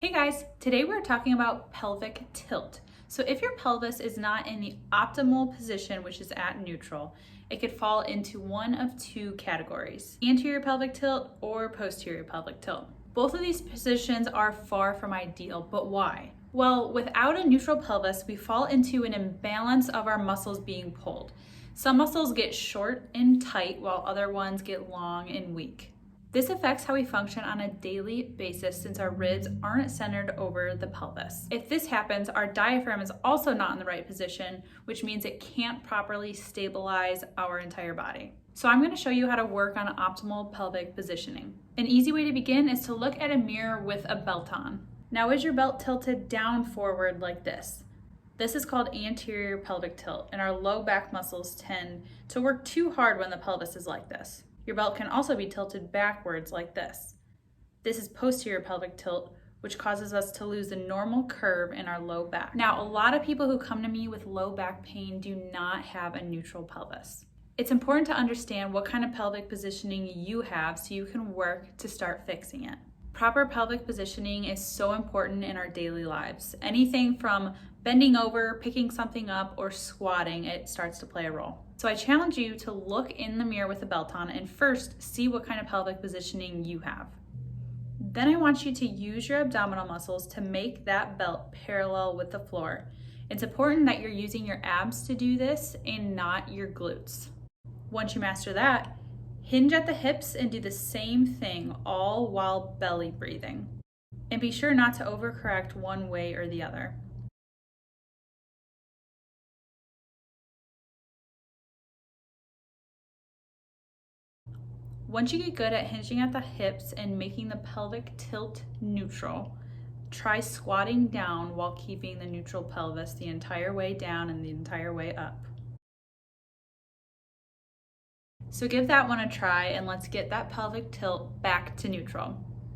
Hey guys, today we're talking about pelvic tilt. So if your pelvis is not in the optimal position, which is at neutral, it could fall into one of two categories: anterior pelvic tilt or posterior pelvic tilt. Both of these positions are far from ideal, but why? Well, without a neutral pelvis, we fall into an imbalance of our muscles being pulled. Some muscles get short and tight while other ones get long and weak. This affects how we function on a daily basis since our ribs aren't centered over the pelvis. If this happens, our diaphragm is also not in the right position, which means it can't properly stabilize our entire body. So I'm going to show you how to work on optimal pelvic positioning. An easy way to begin is to look at a mirror with a belt on. Now is your belt tilted down forward like this? This is called anterior pelvic tilt, and our low back muscles tend to work too hard when the pelvis is like this. Your belt can also be tilted backwards like this. This is posterior pelvic tilt, which causes us to lose the normal curve in our low back. Now, a lot of people who come to me with low back pain do not have a neutral pelvis. It's important to understand what kind of pelvic positioning you have so you can work to start fixing it. Proper pelvic positioning is so important in our daily lives. Anything from bending over, picking something up, or squatting, it starts to play a role. So I challenge you to look in the mirror with the belt on and first see what kind of pelvic positioning you have. Then I want you to use your abdominal muscles to make that belt parallel with the floor. It's important that you're using your abs to do this and not your glutes. Once you master that, hinge at the hips and do the same thing, all while belly breathing. And be sure not to overcorrect one way or the other. Once you get good at hinging at the hips and making the pelvic tilt neutral, try squatting down while keeping the neutral pelvis the entire way down and the entire way up. So give that one a try and let's get that pelvic tilt back to neutral.